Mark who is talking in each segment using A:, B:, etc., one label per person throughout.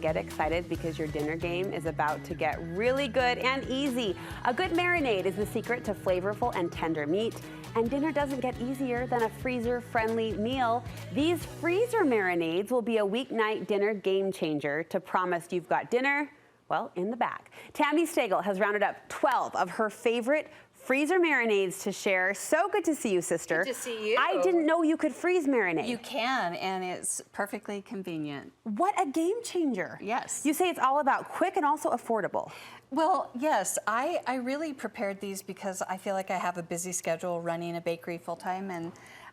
A: Get excited because your dinner game is about to get really good and easy. A good marinade is the secret to flavorful and tender meat. And dinner doesn't get easier than a freezer-friendly meal. These freezer marinades will be a weeknight dinner game changer to promise you've got dinner, well, in the bag. Tami Steggell has rounded up 12 of her favorite freezer marinades to share. So good to see you, sister.
B: Good to see you.
A: I didn't know you could freeze marinade.
B: You can, and it's perfectly convenient.
A: What a game changer.
B: Yes.
A: You say it's all about quick and also affordable.
B: Well, yes, I really prepared these because I feel like I have a busy schedule running a bakery full-time, and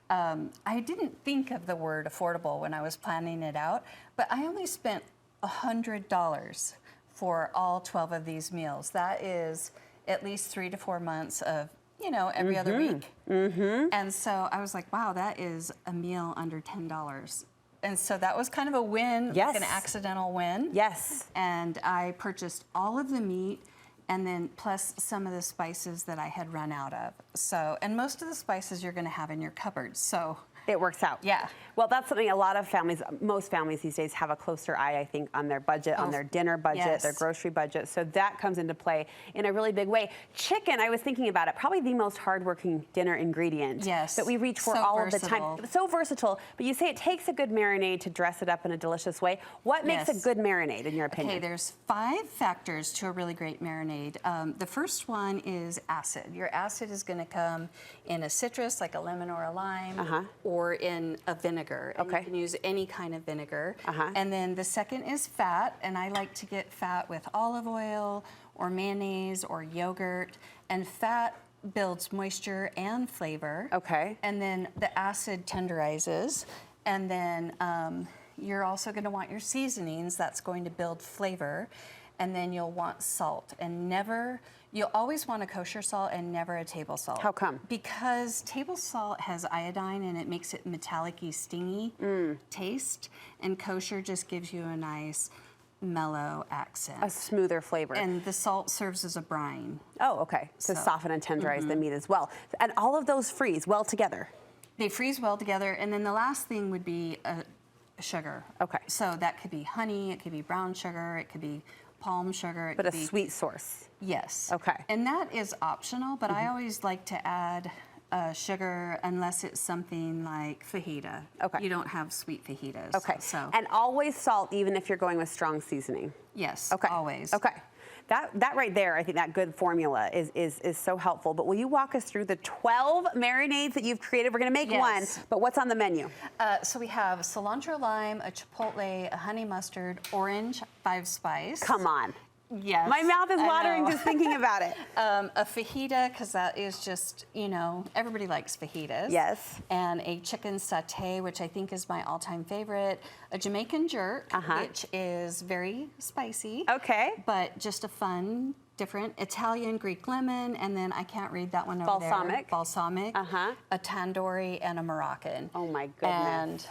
B: I didn't think of the word affordable when I was planning it out, but I only spent $100 for all 12 of these meals. That is at least 3 to 4 months of, you know, every other week. And so I was like, wow, that is a meal under $10. And so that was kind of a win,
A: Yes.
B: like an accidental win.
A: Yes.
B: And I purchased all of the meat and then plus some of the spices that I had run out of. So, and most of the spices you're gonna have in your cupboard, so.
A: It works out.
B: Yeah.
A: Well, that's something a lot of families, most families these days have a closer eye, I think, on their budget, on their dinner budget,
B: Yes.
A: their grocery budget. So that comes into play in a really big way. Chicken, I was thinking about it, probably the most hardworking dinner ingredient
B: Yes.
A: that we reach for
B: So
A: all of the
B: versatile.
A: time. So versatile, but you say it takes a good marinade to dress it up in a delicious way. What makes a
B: Yes.
A: good marinade, in your opinion?
B: Okay, there's 5 factors to a really great marinade. The first one is acid. Your acid is gonna come in a citrus, like a lemon or a lime, or in a vinegar. And
A: Okay.
B: you can use any kind of vinegar.
A: Uh-huh.
B: And then the second is fat, and I like to get fat with olive oil or mayonnaise or yogurt. And fat builds moisture and flavor.
A: Okay.
B: And then the acid tenderizes. And then you're also going to want your seasonings. That's going to build flavor. And then you'll want salt. And you'll always want a kosher salt and never a table salt.
A: How come?
B: Because table salt has iodine and it makes it metallic-y, stingy taste. And kosher just gives you a nice mellow accent.
A: A smoother flavor.
B: And the salt serves as a brine.
A: Oh, okay. To soften and tenderize the meat as well. And all of those freeze well together.
B: They freeze well together. And then the last thing would be sugar.
A: Okay.
B: So that could be honey, it could be brown sugar, it could be palm sugar.
A: But a sweet source.
B: Yes.
A: Okay.
B: And that is optional, but I always like to add sugar unless it's something like fajita.
A: Okay.
B: You don't have sweet fajitas.
A: Okay.
B: So.
A: And always salt, even if you're going with strong seasoning.
B: Yes.
A: Okay.
B: Always.
A: Okay. That right there, I think that good formula is so helpful. But will you walk us through the 12 marinades that you've created? We're going to make one, but what's on the menu?
B: So we have cilantro lime, a chipotle, a honey mustard, orange, 5-spice.
A: Come on.
B: Yes.
A: My mouth is
B: I
A: watering
B: know.
A: just thinking about it.
B: A fajita, because that is just, you know, everybody likes fajitas.
A: Yes.
B: And a chicken satay, which I think is my all-time favorite. A Jamaican jerk, which is very spicy.
A: Okay.
B: But just a fun, different Italian Greek lemon, and then I can't read that one over
A: Balsamic.
B: there. Balsamic. A tandoori, and a Moroccan.
A: Oh my goodness.
B: And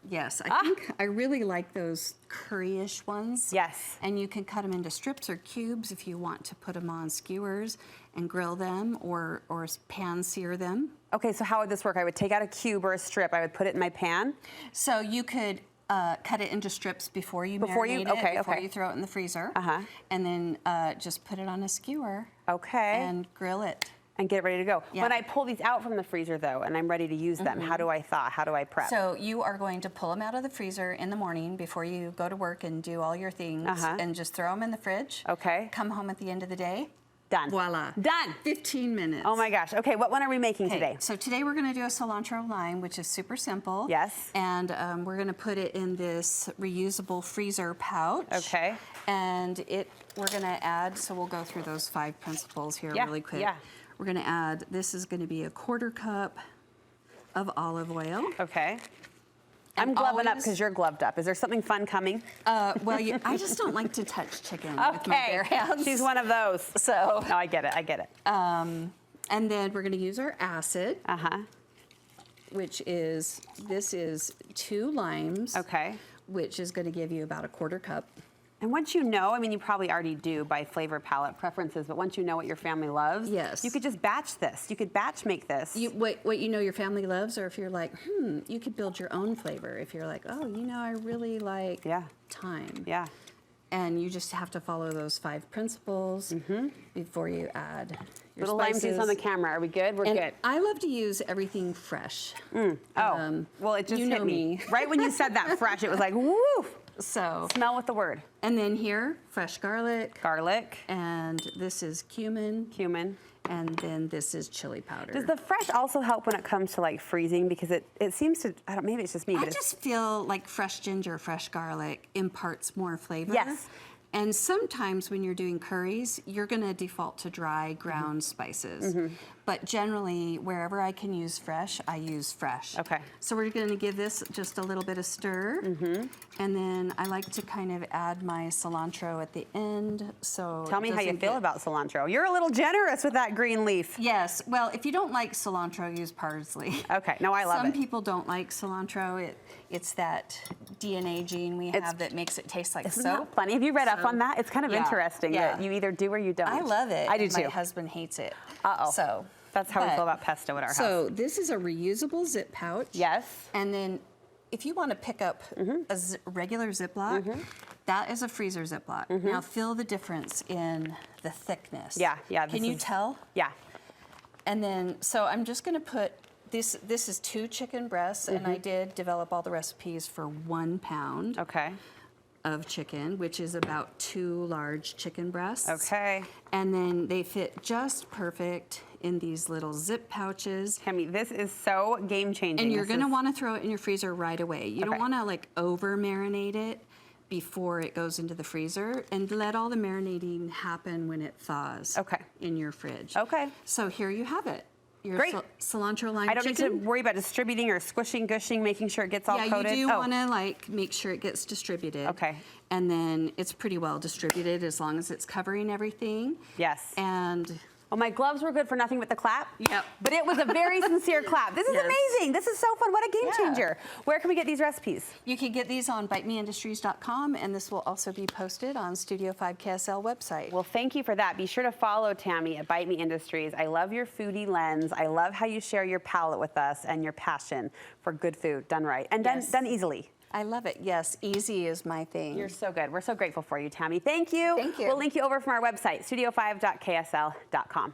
B: yes, I think I really like those curry-ish ones.
A: Yes.
B: And you can cut them into strips or cubes if you want to put them on skewers and grill them or pan sear them.
A: Okay, so how would this work? I would take out a cube or a strip. I would put it in my pan.
B: So you could cut it into strips before you marinate it, before you throw it in the freezer. And then just put it on a skewer.
A: Okay.
B: And grill it.
A: And get ready to go.
B: Yeah.
A: When I pull these out from the freezer, though, and I'm ready to use them, how do I thaw? How do I prep?
B: So you are going to pull them out of the freezer in the morning before you go to work and do all your things, and just throw them in the fridge.
A: Okay.
B: Come home at the end of the day.
A: Done.
B: Voila.
A: Done.
B: 15 minutes.
A: Oh my gosh. Okay, what one are we making today?
B: So today we're going to do a cilantro lime, which is super simple.
A: Yes.
B: And we're going to put it in this reusable freezer pouch.
A: Okay.
B: And we're going to add, so we'll go through those 5 principles here really quick.
A: Yeah.
B: We're going to add, this is going to be a 1/4 cup of olive oil.
A: Okay. I'm gloving up because you're gloved up. Is there something fun coming?
B: Well, I just don't like to touch chicken with my bare hands.
A: She's one of those.
B: So.
A: No, I get it. I get it.
B: And then we're going to use our acid. Which is, this is 2 limes.
A: Okay.
B: Which is going to give you about a 1/4 cup.
A: And once you know, I mean, you probably already do by flavor palette preferences, but once you know what your family loves,
B: yes,
A: you could just batch this. You could batch make this.
B: What you know your family loves, or if you're like, you could build your own flavor. If you're like, oh, you know, I really like thyme.
A: Yeah.
B: And you just have to follow those 5 principles before you add your
A: Little lime
B: spices.
A: juice on the camera. Are we good? We're good.
B: I love to use everything fresh.
A: Well, it just
B: you
A: hit
B: know me.
A: Right when you said that fresh, it was like, woo!
B: So,
A: Smell with the word.
B: and then here, fresh garlic.
A: Garlic.
B: And this is cumin.
A: Cumin.
B: And then this is chili powder.
A: Does the fresh also help when it comes to like freezing? Because it seems to, I don't, maybe it's just me,
B: I
A: but it's,
B: just feel like fresh ginger, fresh garlic imparts more flavor.
A: Yes.
B: And sometimes when you're doing curries, you're going to default to dry ground spices. But generally, wherever I can use fresh, I use fresh.
A: Okay.
B: So we're going to give this just a little bit of stir. And then I like to kind of add my cilantro at the end. So
A: tell me how you
B: doesn't
A: feel
B: get-
A: about cilantro. You're a little generous with that green leaf.
B: Yes. Well, if you don't like cilantro, use parsley.
A: Okay, no, I love
B: Some
A: it.
B: people don't like cilantro. It's that DNA gene we have that makes it taste like
A: Isn't
B: soap.
A: that funny? Have you read up on that? It's kind of
B: Yeah,
A: interesting
B: yeah.
A: that you either do or you don't.
B: I love it.
A: I do
B: and
A: too.
B: My husband hates it.
A: Uh-oh.
B: So
A: That's how we feel about pesto at our house.
B: So this is a reusable zip pouch.
A: Yes.
B: And then if you want to pick up a regular Ziploc, that is a freezer Ziploc. Now feel the difference in the thickness.
A: Yeah.
B: Can you tell?
A: Yeah.
B: And then, so I'm just going to put this is 2 chicken breasts, and I did develop all the recipes for 1 pound
A: Okay.
B: of chicken, which is about 2 large chicken breasts.
A: Okay.
B: And then they fit just perfect in these little zip pouches.
A: Tami, this is so game changing.
B: And you're going to want to throw it in your freezer right away. You don't
A: Okay.
B: want to like over marinate it before it goes into the freezer, and let all the marinating happen when it thaws.
A: Okay.
B: In your fridge.
A: Okay.
B: So here you have it. Your
A: Great.
B: cilantro lime
A: I don't
B: chicken.
A: need to worry about distributing or squishing, gushing, making sure it gets all
B: Yeah,
A: coated.
B: you do want to like make sure it gets distributed.
A: Okay.
B: And then it's pretty well distributed as long as it's covering everything.
A: Yes.
B: And
A: Well, my gloves were good for nothing but the clap.
B: Yep.
A: But it was a very sincere clap. This is
B: Yes.
A: amazing. This is so fun. What a game
B: Yeah.
A: changer. Where can we get these recipes?
B: you can get these on bitemeindustries.com, and this will also be posted on Studio 5 KSL website.
A: Well, thank you for that. Be sure to follow Tami at Bite Me Industries. I love your foodie lens. I love how you share your palate with us and your passion for good food done right and
B: Yes.
A: done easily.
B: I love it. Yes, easy is my thing.
A: You're so good. We're so grateful for you, Tami. Thank you.
B: Thank you.
A: We'll link you over from our website, studio5.ksl.com.